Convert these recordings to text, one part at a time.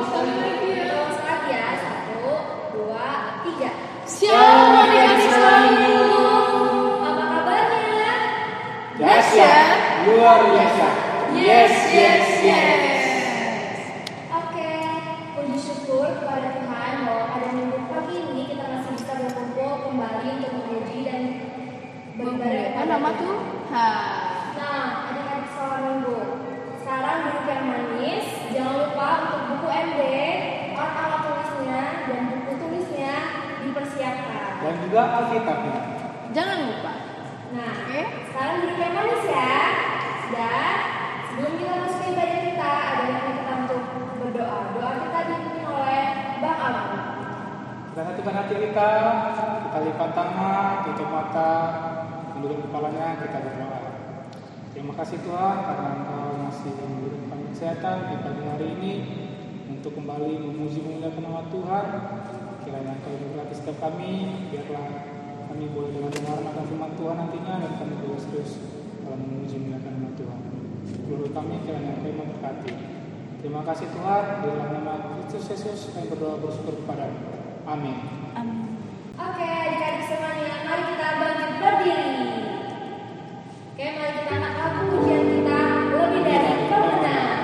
sekali lagi ya. Terus lagi ya, 1, 2, 3. Shalom adik-adik selalu. Apa kabarnya? Dahsyat, luar biasa. Yes, yes, yes. Oke, puji syukur kepada Tuhan bahwa pada minggu pagi ini kita masih bisa berkumpul kembali untuk memuji dan beribadah kepada Nama Tuhan. Tuhan. Nah, adik-adik sekolah minggu, sekarang duduk yang manis. Jangan lupa untuk buku MD, alat tulisnya, dan buku tulisnya dipersiapkan. Dan juga Alkitabnya. Jangan lupa. Nah, Oke. sekarang duduk yang manis ya. Dan sebelum kita masuk ke ibadah kita, ada yang kita untuk berdoa. Doa kita dipimpin oleh Bang Alam. Kita satukan hati kita lipat tangan, tutup mata, tundukkan kepalanya, kita berdoa. Terima kasih Tuhan karena Engkau masih memberikan kesehatan di pagi hari ini untuk kembali memuji memuliakan nama Tuhan. Kiranya Engkau berkati setiap kami, biarlah kami boleh dengar akan firman Tuhan nantinya dan kami boleh serius dalam memuji memuliakan nama Tuhan. Seluruh kami kiranya Engkau memberkati. Terima kasih Tuhan, di dalam nama Kristus Yesus kami berdoa bersyukur kepadamu. Amin. Amin. Oke, adik-adik semuanya, mari kita bangkit berdiri. Oke, mari kita angkat lagu pujian kita lebih dari pemenang.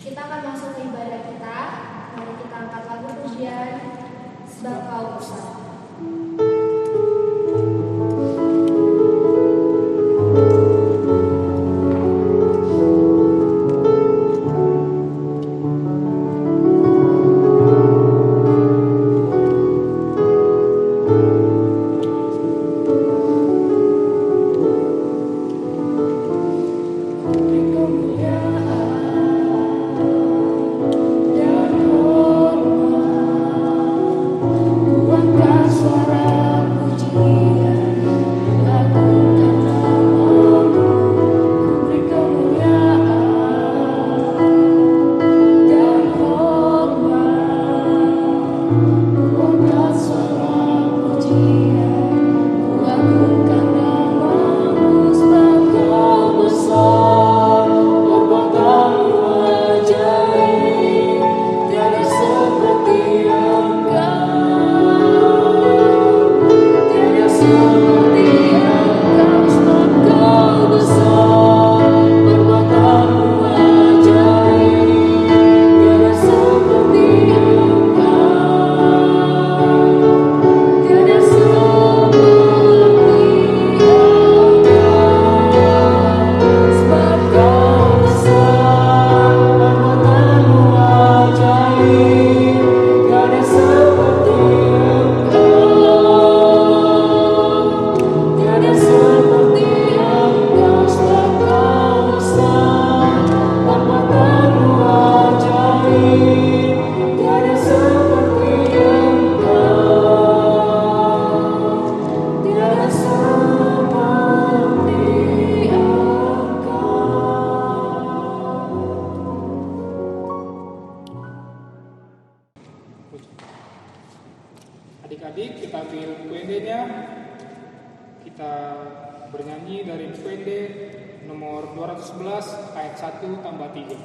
Kita akan masuk ke ibadah kita. Mari kita angkat lagu pujian Sebab Kau Besar. Adik-adik kita ambil UND-nya. Kita bernyanyi dari UND nomor 211 ayat 1 tambah 3.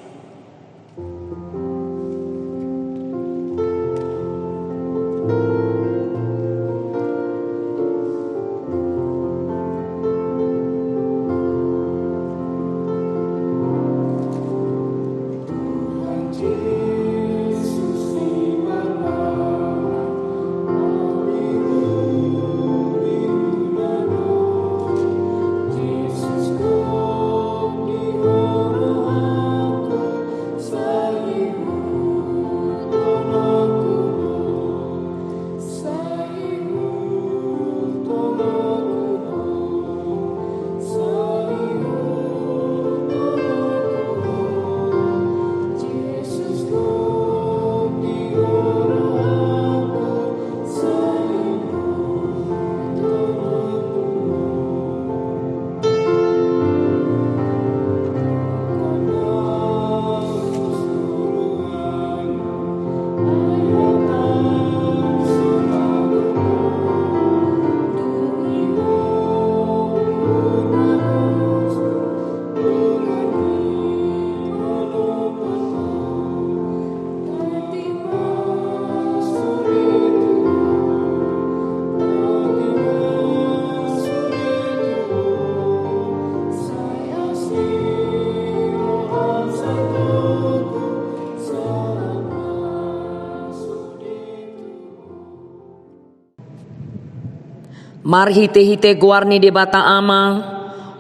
Marhite-hite guarni di bata ama,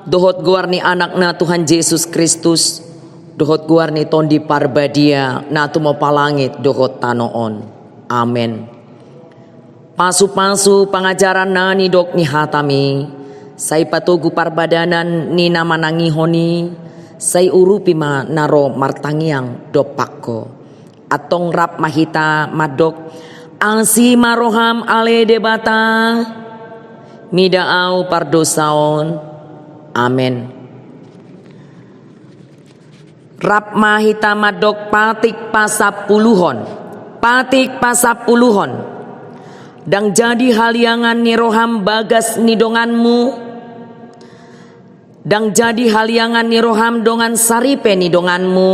dohot guarni anakna Tuhan Yesus Kristus, dohot guarni tondi parbadia, na tumo palangit dohot tanoon. Amen. Pasu-pasu pangajaran na ni dok ni hatami, say patugu parbadanan ni namanangihoni, say urupi ma naro martangiang dopakko. Atong rap mahita madok, angsi maroham ale debata, midaaw pardosaon. Amen. Rap mahita madok patik pasapuluhon. Patik pasapuluhon. Dang jadi haliangan ni roham bagas ni donganmu. Dang jadi haliangan ni roham dongan saripe ni donganmu.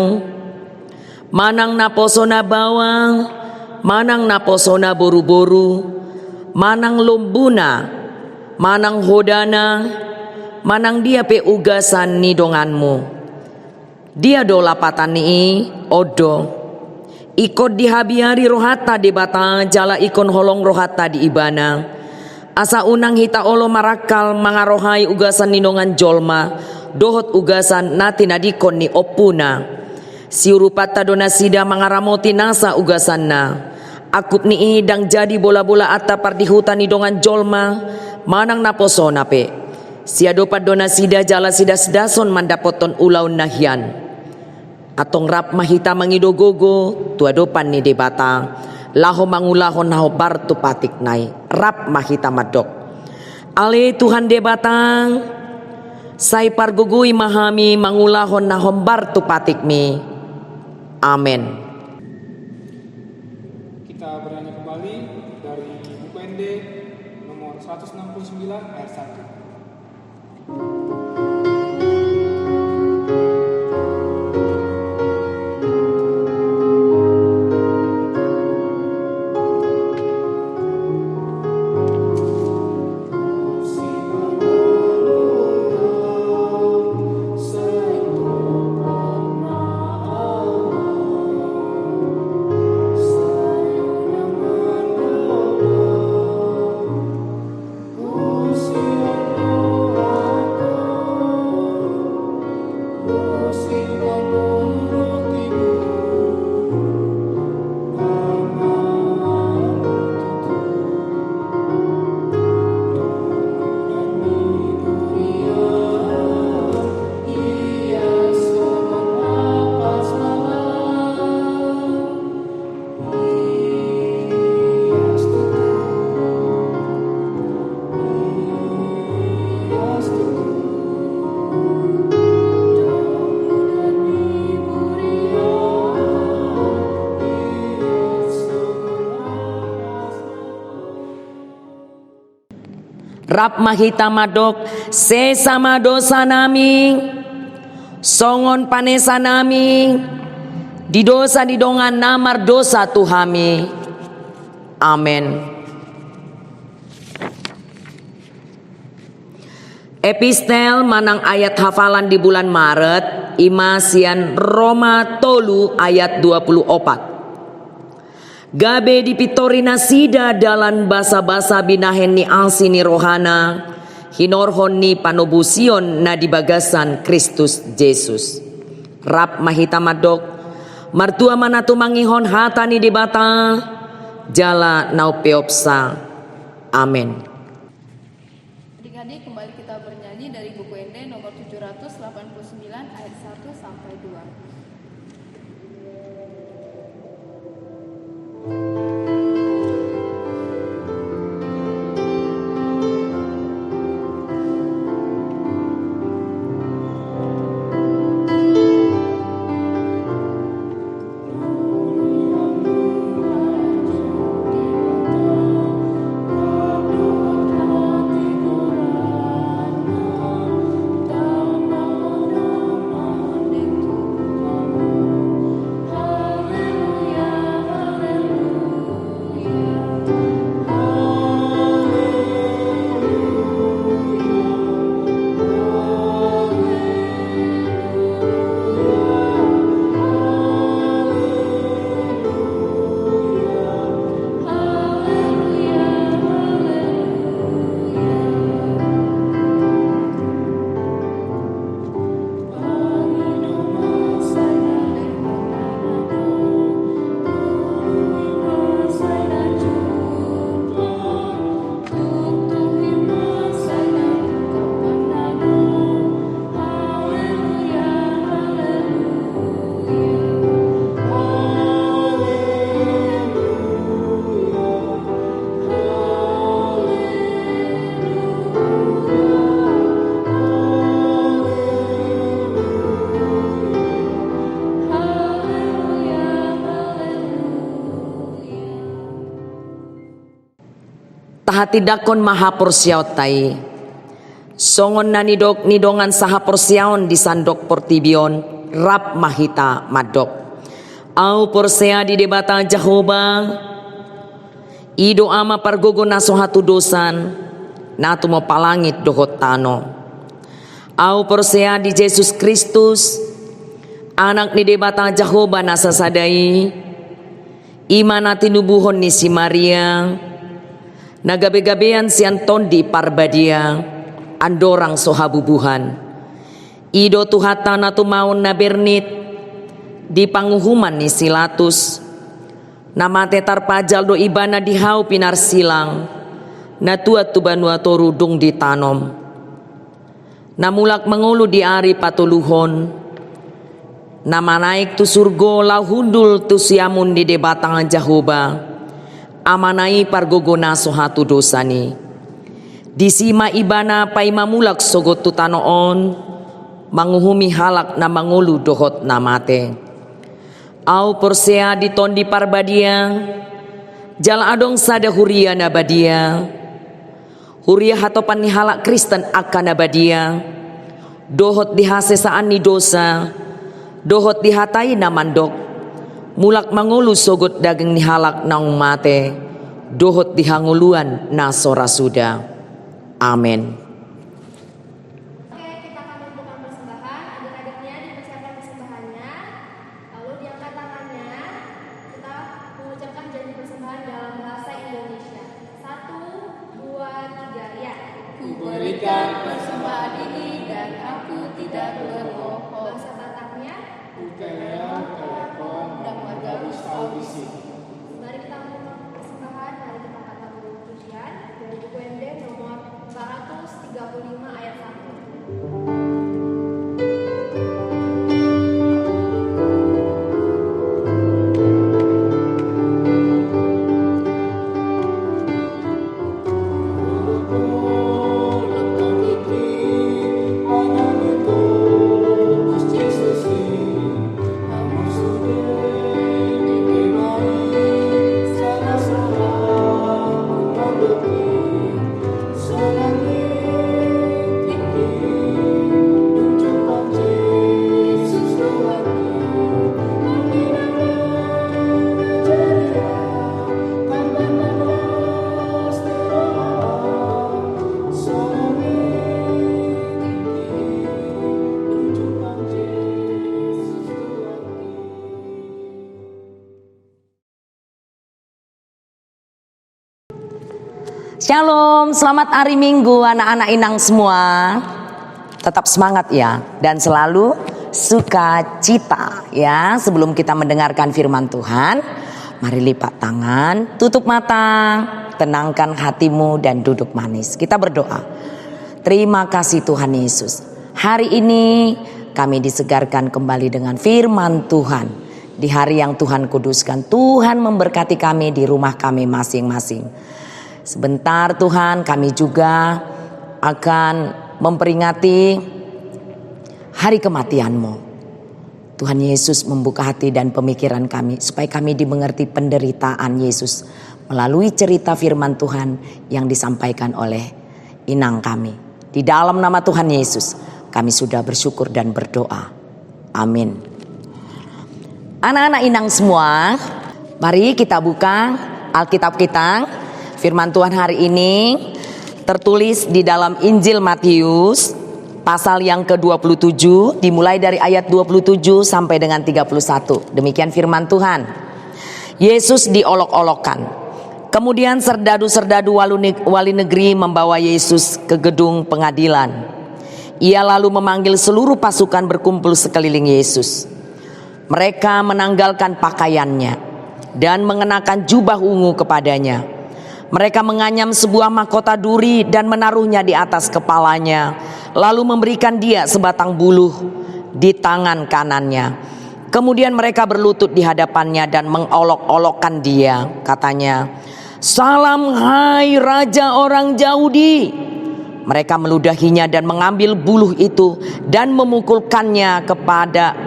Manang naposona bawang, manang naposona boru-boru, manang lombuna, manang hodana, manang dia pe ugasan ni donganmu. Dia do lapatan ni odo. Ikut dihabiari rohata di bata jala ikon holong rohata di ibana. Asa unang hita olo marakal mangarohai ugasan ni dongan jolma. Dohot ugasan nati nadikon ni opuna. Siurupata donasida mangaramoti nasa ugasan na. Akut ni idang jadi bola-bola ata pardihutan ni dongan jolma. Manang naposona pe. Siadopat donasida jala sida sedason mandapoton ulaw nahyan. Atong rap mahita mangidogogo tuadopan ni debata. Laho mangulahon naho bartu patik nai. Rap mahita madok. Ale Tuhan debatang. Say pargugui mahami mangulahon naho bartu patik mi. Amen. Kita bernyanyi kembali dari buku ND nomor 169 ayat 1. Rap mahita madok sesama dosa nami, songon panesa nami, Di dosa di dongan namar dosa Tuhami. Amen. Epistel manang ayat hafalan di bulan Maret imasian Roma tolu ayat 24. Gabe di pitorina sida dalan basa-basa binahen ni alsini rohana hinorhon ni panobusion na dibagasan Kristus Yesus. Rap mahita madok martua manatu mangihon hata ni dibata jala nau peopsa. Amen. Adik-adik, kembali kita bernyanyi dari buku Ende nomor 789 ayat 1 sampai 2. Tahati dakon maha porsiautai. Songon na nidongan saha porsiaon di sandok portibion rap mahita madok. Au porsea di debata Jehovah. Ido ama pargogo naso hatu dosan natu mo palangit dohot tano. Au porsea di Yesus Kristus anak ni debata Jehovah nasa sadai. Imana tinubuhon ni si Maria. Nagabe-gabean si Anton di Parbadia andorang sohabubuhan. Ido tuhata na tumaon na bernit di panguhuman ni Silatus. Namate tarpajal do ibana dihau pinar silang. Na tuat tubanua torudung ditanom. Namulak mengulu di ari patuluhon. Nama naik tu surgo lau hundul tu siamun di debatangan Jehovah. Amanai pargogona sohatu dosani. Disima ibana pai mamulak sogot tu tanoon. Manguhumi halak na mangulu dohot namate. Au porsea di tondi parbadia. Jala adong sada huria nabadia. Huria hatopan ni halak Kristen akan nabadia. Dohot dihasesaan ni dosa. Dohot dihatai namandok. Mulak mangulu sogot daging ni halak naung mate. Dohot dihanguluan na sorasuda. Amen. Oke, kita akan menentukan persembahan. Adik-adiknya dipersiapkan persembahannya. Lalu diangkat tangannya. Kita mengucapkan janji persembahan dalam bahasa Indonesia. 1, 2, 3, ya. Kuberikan persembahan ini dan aku tidak berbohong. Bahasa Bataknya. Mari kita mengucapkan persembahan. Mari kita katakan pujian dari buku Ende nomor 400 Shalom, selamat hari Minggu anak-anak Inang semua. Tetap semangat ya, dan selalu sukacita ya. Sebelum kita mendengarkan firman Tuhan, mari lipat tangan, tutup mata, tenangkan hatimu dan duduk manis. Kita berdoa. Terima kasih Tuhan Yesus. Hari ini kami disegarkan kembali dengan firman Tuhan. Di hari yang Tuhan kuduskan, Tuhan memberkati kami di rumah kami masing-masing. Sebentar Tuhan, kami juga akan memperingati hari kematian-Mu. Tuhan Yesus membuka hati dan pemikiran kami supaya kami dimengerti penderitaan Yesus melalui cerita firman Tuhan yang disampaikan oleh inang kami. Di dalam nama Tuhan Yesus kami sudah bersyukur dan berdoa. Amin. Anak-anak inang semua, mari kita buka Alkitab kita. Firman Tuhan hari ini tertulis di dalam Injil Matius pasal yang ke-27, dimulai dari ayat 27 sampai dengan 31. Demikian firman Tuhan. Yesus diolok-olokkan. Kemudian serdadu-serdadu wali negeri membawa Yesus ke gedung pengadilan. Ia lalu memanggil seluruh pasukan berkumpul sekeliling Yesus. Mereka menanggalkan pakaiannya dan mengenakan jubah ungu kepadanya. Mereka menganyam sebuah mahkota duri dan menaruhnya di atas kepalanya, lalu memberikan dia sebatang buluh di tangan kanannya. Kemudian mereka berlutut di hadapannya dan mengolok-olokkan dia. Katanya, "Salam hai Raja orang Yahudi." Mereka meludahinya dan mengambil buluh itu dan memukulkannya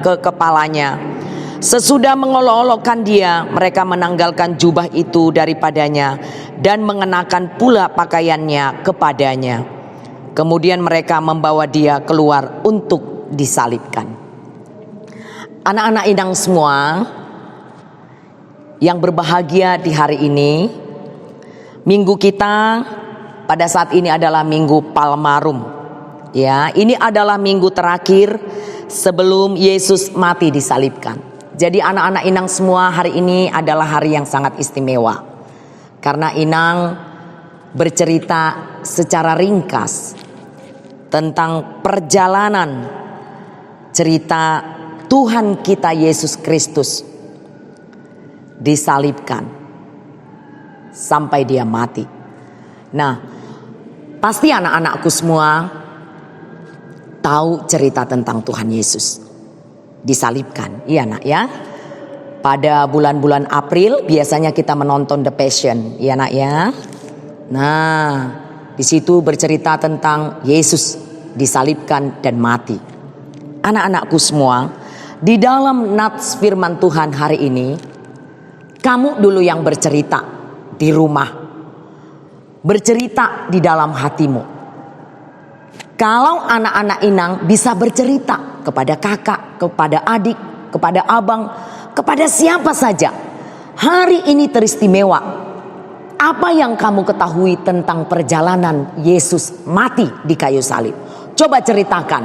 ke kepalanya. Sesudah mengolok-olokkan dia, mereka menanggalkan jubah itu daripadanya dan mengenakan pula pakaiannya kepadanya. Kemudian mereka membawa dia keluar untuk disalibkan. Anak-anak inang semua yang berbahagia di hari ini, minggu kita pada saat ini adalah Minggu Palmarum. Ya, ini adalah minggu terakhir sebelum Yesus mati disalibkan. Jadi anak-anak inang semua, hari ini adalah hari yang sangat istimewa. Karena inang bercerita secara ringkas tentang perjalanan cerita Tuhan kita Yesus Kristus disalibkan sampai dia mati. Nah, pasti anak-anakku semua tahu cerita tentang Tuhan Yesus disalibkan, iya nak ya. Pada bulan-bulan April biasanya kita menonton The Passion, iya nak ya. Nah, di situ bercerita tentang Yesus disalibkan dan mati. Anak-anakku semua, di dalam nats firman Tuhan hari ini, kamu dulu yang bercerita di rumah, bercerita di dalam hatimu. Kalau anak-anak inang bisa bercerita kepada kakak, kepada adik, kepada abang, kepada siapa saja, hari ini teristimewa. Apa yang kamu ketahui tentang perjalanan Yesus mati di kayu salib? Coba ceritakan.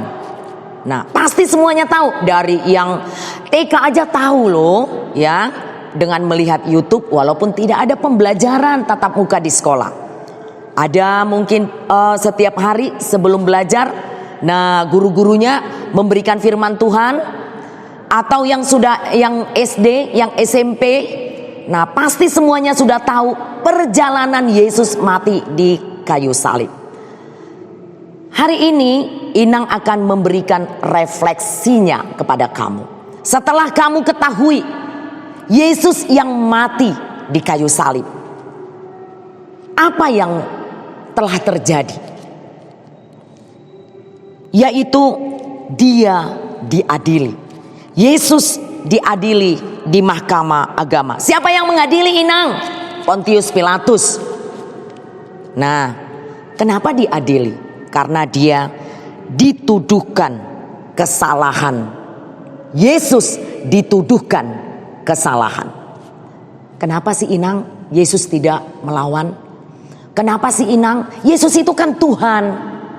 Nah, pasti semuanya tahu. Dari yang TK aja tahu loh ya, dengan melihat YouTube walaupun tidak ada pembelajaran tatap muka di sekolah. Ada mungkin setiap hari sebelum belajar, nah guru-gurunya memberikan firman Tuhan. Atau yang sudah yang SD, yang SMP, nah pasti semuanya sudah tahu perjalanan Yesus mati di kayu salib. Hari ini inang akan memberikan refleksinya kepada kamu. Setelah kamu ketahui Yesus yang mati di kayu salib, apa yang telah terjadi? Yaitu dia diadili. Yesus diadili di mahkamah agama. Siapa yang mengadili inang? Pontius Pilatus. Nah, kenapa diadili? Karena dia dituduhkan kesalahan. Yesus dituduhkan kesalahan. Kenapa sih inang Yesus tidak melawan? Kenapa sih inang? Yesus itu kan Tuhan.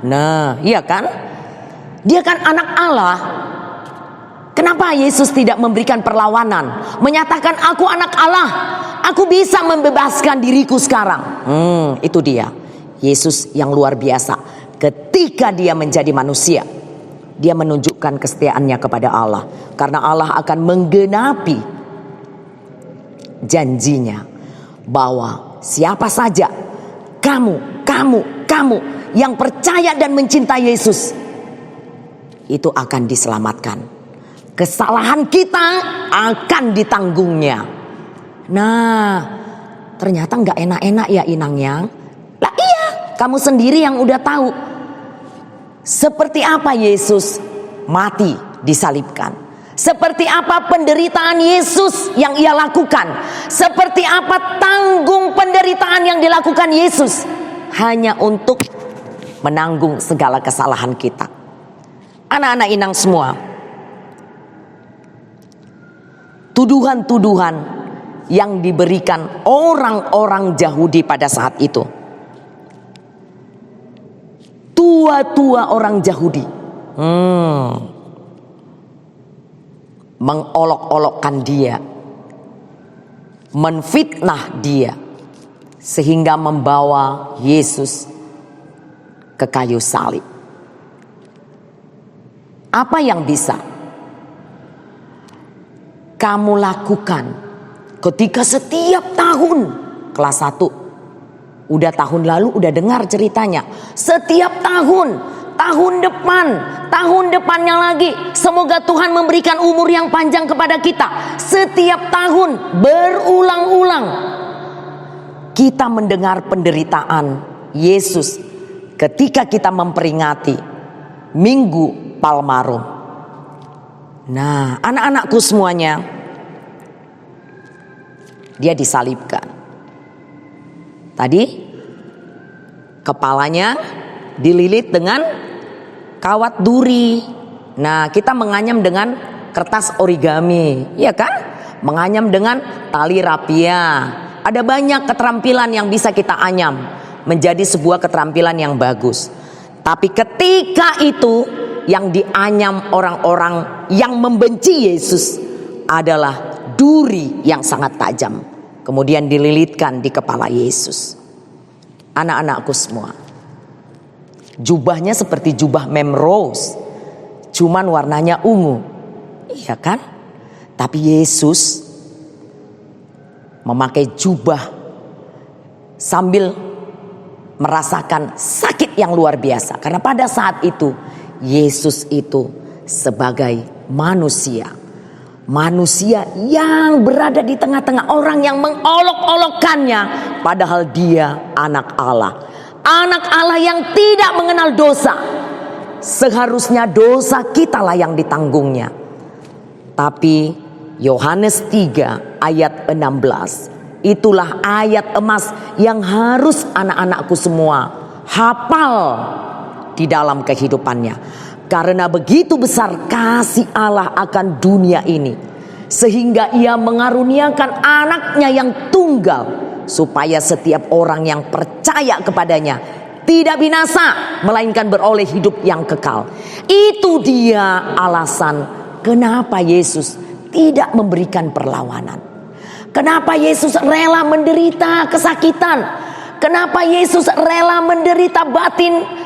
Nah, iya kan? Dia kan anak Allah. Kenapa Yesus tidak memberikan perlawanan? Menyatakan aku anak Allah, aku bisa membebaskan diriku sekarang. Itu dia. Yesus yang luar biasa. Ketika dia menjadi manusia, dia menunjukkan kesetiaannya kepada Allah. Karena Allah akan menggenapi janjinya bahwa siapa saja kamu yang percaya dan mencintai Yesus, itu akan diselamatkan. Kesalahan kita akan ditanggungnya. Nah, ternyata gak enak-enak ya Inang yang. Lah iya, kamu sendiri yang udah tahu seperti apa Yesus mati disalibkan, seperti apa penderitaan Yesus yang ia lakukan, seperti apa tanggung penderitaan yang dilakukan Yesus hanya untuk menanggung segala kesalahan kita. Anak-anak Inang semua, tuduhan-tuduhan yang diberikan orang-orang Yahudi pada saat itu, tua-tua orang Yahudi mengolok-olokkan dia, menfitnah dia, sehingga membawa Yesus ke kayu salib. Apa yang bisa kamu lakukan ketika setiap tahun kelas 1, udah tahun lalu udah dengar ceritanya, setiap tahun depannya lagi, semoga Tuhan memberikan umur yang panjang kepada kita. Setiap tahun berulang-ulang kita mendengar penderitaan Yesus ketika kita memperingati Minggu Palmarum. Nah, anak-anakku semuanya, dia disalibkan. Tadi kepalanya dililit dengan kawat duri. Nah, kita menganyam dengan kertas origami, ya kan? Menganyam dengan tali rapia. Ada banyak keterampilan yang bisa kita anyam menjadi sebuah keterampilan yang bagus. Tapi ketika itu yang dianyam orang-orang yang membenci Yesus adalah duri yang sangat tajam, kemudian dililitkan di kepala Yesus. Anak-anakku semua, jubahnya seperti jubah Mem Rose, cuman warnanya ungu, iya kan? Tapi Yesus memakai jubah sambil merasakan sakit yang luar biasa. Karena pada saat itu Yesus itu sebagai manusia yang berada di tengah-tengah orang yang mengolok-olokkannya, padahal dia anak Allah yang tidak mengenal dosa. Seharusnya dosa kitalah yang ditanggungnya. Tapi Yohanes 3 ayat 16, itulah ayat emas yang harus anak-anakku semua hafal di dalam kehidupannya. Karena begitu besar kasih Allah akan dunia ini, sehingga ia mengaruniakan anaknya yang tunggal, supaya setiap orang yang percaya kepadanya tidak binasa, melainkan beroleh hidup yang kekal. Itu dia alasan kenapa Yesus tidak memberikan perlawanan. Kenapa Yesus rela menderita kesakitan? Kenapa Yesus rela menderita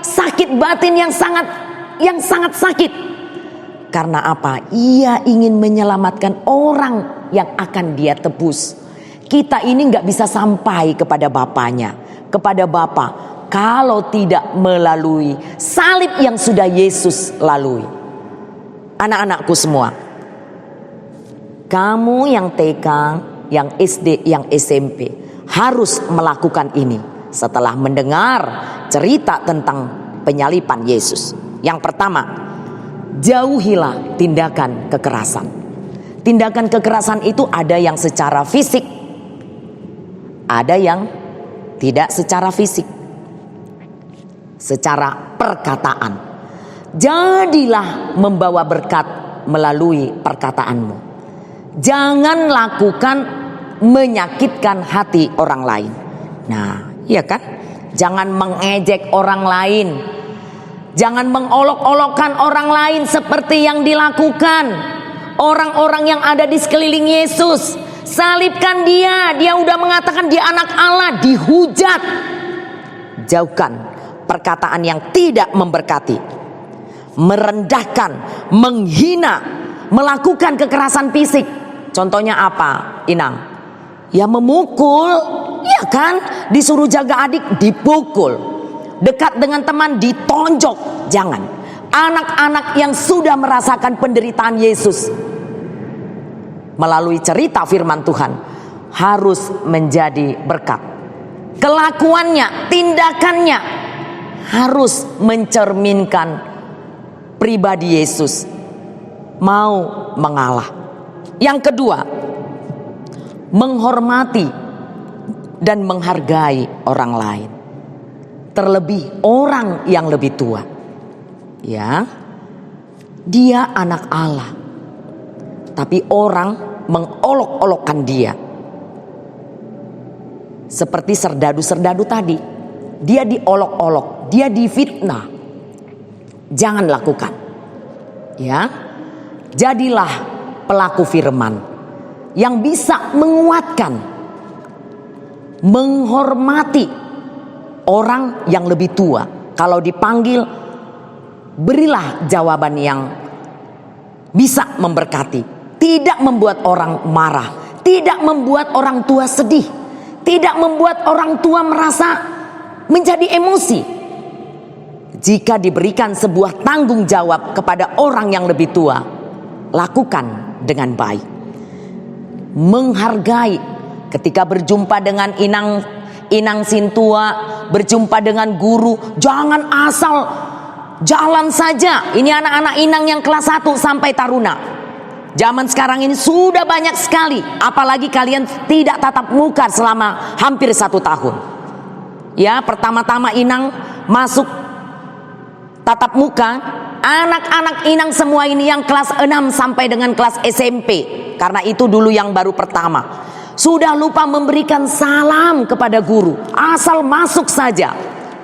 sakit batin yang sangat sakit? Karena apa? Ia ingin menyelamatkan orang yang akan dia tebus. Kita ini gak bisa sampai kepada Bapaknya, kepada Bapa, kalau tidak melalui salib yang sudah Yesus lalui. Anak-anakku semua, kamu yang TK, yang SD, yang SMP harus melakukan ini setelah mendengar cerita tentang penyaliban Yesus. Yang pertama, jauhilah tindakan kekerasan. Tindakan kekerasan itu ada yang secara fisik, ada yang tidak secara fisik, secara perkataan. Jadilah membawa berkat melalui perkataanmu. Jangan lakukan menyakitkan hati orang lain. Nah, iya kan? Jangan mengejek orang lain. Jangan mengolok-olokkan orang lain seperti yang dilakukan orang-orang yang ada di sekeliling Yesus. Salibkan dia. Dia udah mengatakan dia anak Allah, dihujat. jauhkan perkataan yang tidak memberkati, merendahkan, menghina, melakukan kekerasan fisik. Contohnya apa, Inang? Ya memukul, ya kan? Disuruh jaga adik, dipukul. Dekat dengan teman, ditonjok. Jangan. Anak-anak yang sudah merasakan penderitaan Yesus melalui cerita firman Tuhan harus menjadi berkat. Kelakuannya, tindakannya harus mencerminkan pribadi Yesus, mau mengalah. Yang kedua, menghormati dan menghargai orang lain, terlebih orang yang lebih tua. Ya, dia anak Allah, tapi orang mengolok-olokkan dia. Seperti serdadu-serdadu tadi, dia diolok-olok, dia difitnah. Jangan lakukan. Ya, jadilah pelaku firman yang bisa menguatkan, menghormati orang yang lebih tua. Kalau dipanggil, berilah jawaban yang bisa memberkati, tidak membuat orang marah, tidak membuat orang tua sedih, tidak membuat orang tua merasa menjadi emosi. Jika diberikan sebuah tanggung jawab kepada orang yang lebih tua, lakukan dengan baik. Menghargai ketika berjumpa dengan inang sintua, berjumpa dengan guru, jangan asal jalan saja. Ini anak-anak inang yang kelas 1 sampai taruna. Zaman sekarang ini sudah banyak sekali, apalagi kalian tidak tatap muka selama hampir 1 tahun. Ya, pertama-tama inang masuk tatap muka, anak-anak inang semua ini yang kelas 6 sampai dengan kelas SMP, karena itu dulu yang baru pertama, sudah lupa memberikan salam kepada guru, asal masuk saja.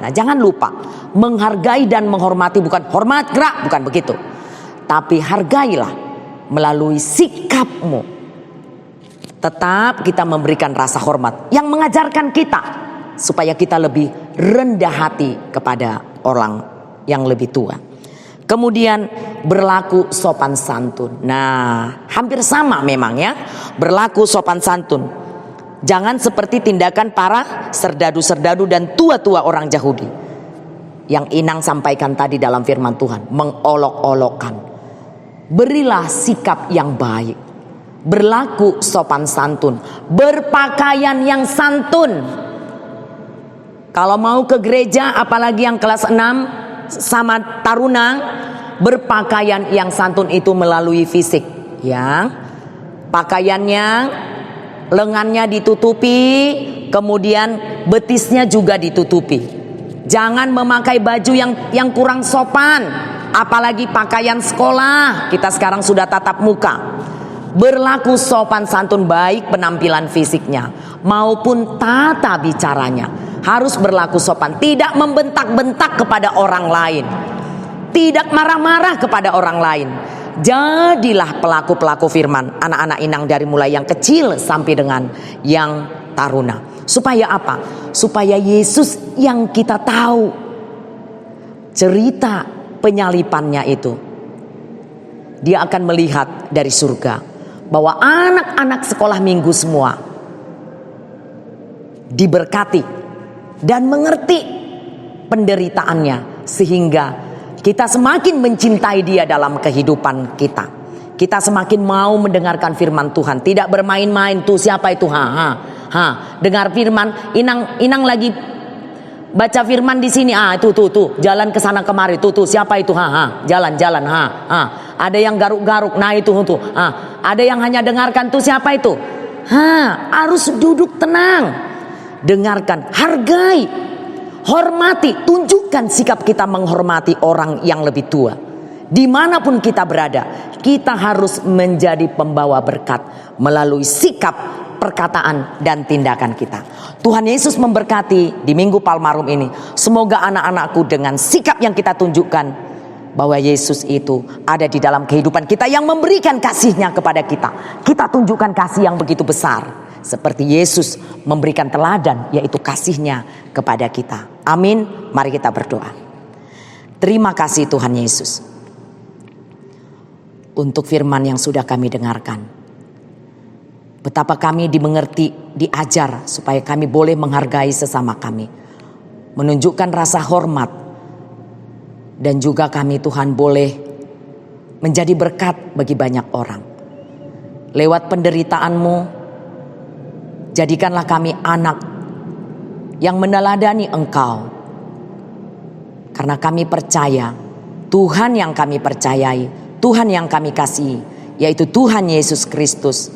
Nah, jangan lupa menghargai dan menghormati, bukan hormat gerak, bukan begitu, tapi hargailah melalui sikapmu. Tetap kita memberikan rasa hormat yang mengajarkan kita supaya kita lebih rendah hati kepada orang yang lebih tua. Kemudian berlaku sopan santun. Nah, hampir sama memang ya, berlaku sopan santun. Jangan seperti tindakan para serdadu-serdadu dan tua-tua orang Yahudi yang Inang sampaikan tadi dalam firman Tuhan, mengolok-olokkan. Berilah sikap yang baik, berlaku sopan santun, berpakaian yang santun. Kalau mau ke gereja, apalagi yang kelas 6 sama taruna, berpakaian yang santun itu melalui fisik, ya. Pakaiannya, lengannya ditutupi, kemudian betisnya juga ditutupi. Jangan memakai baju yang kurang sopan. Apalagi pakaian sekolah, kita sekarang sudah tatap muka. Berlaku sopan santun, baik penampilan fisiknya maupun tata bicaranya. Harus berlaku sopan, tidak membentak-bentak kepada orang lain, tidak marah-marah kepada orang lain. Jadilah pelaku-pelaku firman, anak-anak inang dari mulai yang kecil sampai dengan yang taruna. Supaya apa? Supaya Yesus yang kita tahu, cerita penyalipannya itu, dia akan melihat dari surga bahwa anak-anak sekolah minggu semua diberkati dan mengerti penderitaannya, sehingga kita semakin mencintai dia dalam kehidupan kita. Kita semakin mau mendengarkan firman Tuhan, tidak bermain-main. Tuh siapa itu? Dengar firman, inang lagi baca firman di sini, tuh jalan ke sana kemari, tuh siapa itu? Jalan, ada yang garuk-garuk, nah itu tuh. Ada yang hanya dengarkan, tuh siapa itu? Harus duduk tenang, dengarkan, hargai, hormati, tunjukkan sikap kita menghormati orang yang lebih tua. Dimanapun kita berada, kita harus menjadi pembawa berkat melalui sikap, perkataan, dan tindakan kita. Tuhan Yesus memberkati di Minggu Palmarum ini. Semoga anak-anakku dengan sikap yang kita tunjukkan, bahwa Yesus itu ada di dalam kehidupan kita, yang memberikan kasih-Nya kepada kita. Kita tunjukkan kasih yang begitu besar, seperti Yesus memberikan teladan, yaitu kasih-Nya kepada kita. Amin. Mari kita berdoa. Terima kasih Tuhan Yesus untuk firman yang sudah kami dengarkan. Betapa kami dimengerti, diajar supaya kami boleh menghargai sesama kami, menunjukkan rasa hormat, dan juga kami Tuhan boleh menjadi berkat bagi banyak orang. Lewat penderitaan-Mu, jadikanlah kami anak yang meneladani Engkau. Karena kami percaya Tuhan yang kami percayai, Tuhan yang kami kasihi, yaitu Tuhan Yesus Kristus,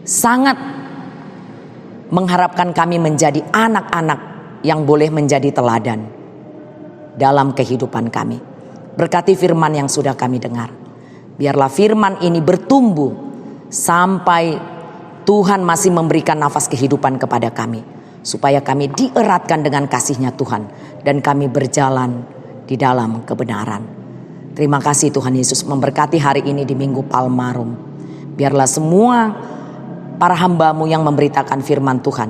sangat mengharapkan kami menjadi anak-anak yang boleh menjadi teladan dalam kehidupan kami. Berkati firman yang sudah kami dengar. Biarlah firman ini bertumbuh sampai Tuhan masih memberikan nafas kehidupan kepada kami, supaya kami dieratkan dengan kasih-Nya Tuhan, dan kami berjalan di dalam kebenaran. Terima kasih Tuhan Yesus, memberkati hari ini di Minggu Palmarum. Biarlah semua para hamba-Mu yang memberitakan firman Tuhan,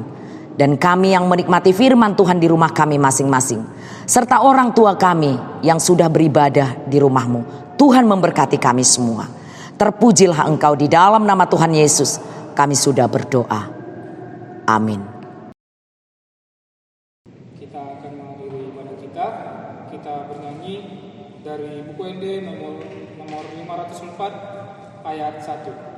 dan kami yang menikmati firman Tuhan di rumah kami masing-masing, serta orang tua kami yang sudah beribadah di rumah-Mu, Tuhan memberkati kami semua. Terpujilah Engkau, di dalam nama Tuhan Yesus kami sudah berdoa. Amin. Kita akan mengakhiri ibadah kita. Kita bernyanyi dari buku ND nomor 504 ayat 1.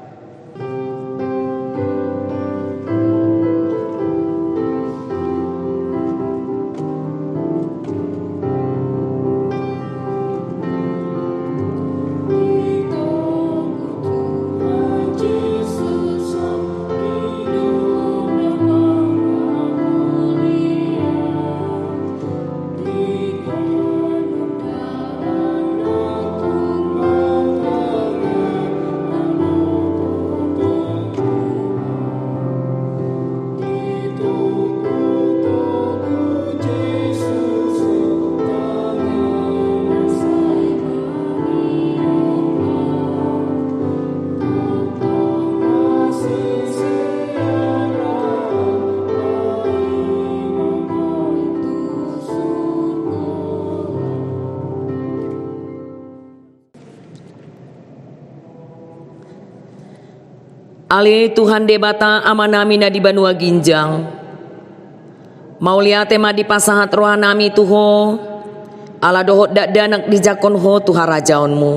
Ale Tuhan debata amanami na di Banua Ginjang. Mauliate ma di pasahat rohanami tuho. Ala dohot dak danak di jakon ho tuha rajaonmu.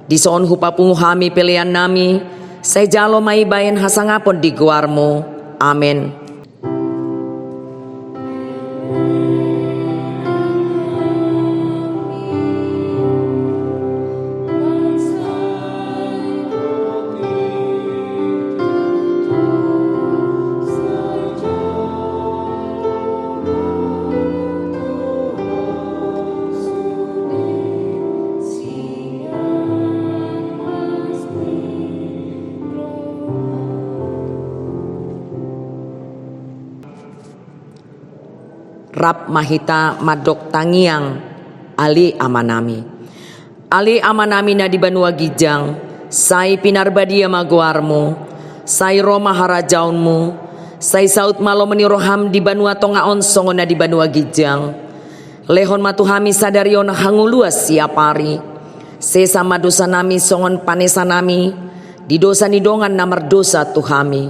Di soon hupapungu hami pilihan nami. Saya jalo mai bayan hasangapon di guarmu. Amin. Rap mahita madok tangiang ali amanami. Ali amanami na di Banua Gijang. Sai pinarbadia maguarmu. Sai Roma harajaunmu. Sai saut malo meniroham di Banua Tongaon songo na di Banua Gijang. Lehon matuhami sadarion hanguluas siapari. Sesa madosa nami songon panesa nami. Di dosa nidongan namar dosa tuhami.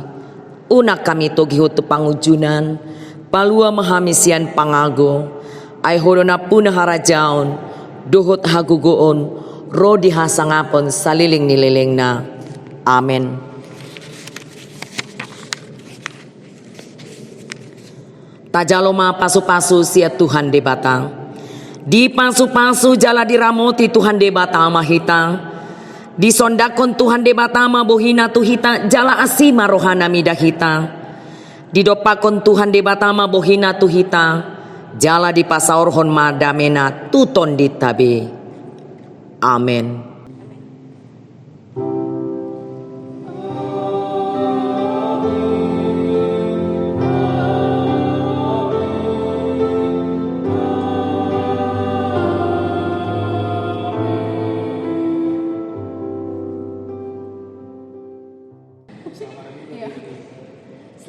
Unak kami togihu tu pangujunan. Palua mahamisian pangago, ay hodona puna harajaon, duhut hagugoon, rodi hasangapon saliling nililing na. Amen. Tajaloma pasu-pasu sia Tuhan debatang. Di pasu-pasu jala diramoti Tuhan debatang mahita. Di sondakon Tuhan debatang mabohina tuhita jala asima rohana midahita. Di dopakon Tuhan di batama bohina tuhita, jala di pasaorhon madamena tuton di tabe. Amen.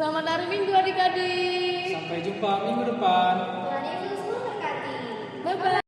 Selamat hari Minggu adik-adik. Sampai jumpa minggu depan. Tuhan Yesus memberkati. Bye-bye.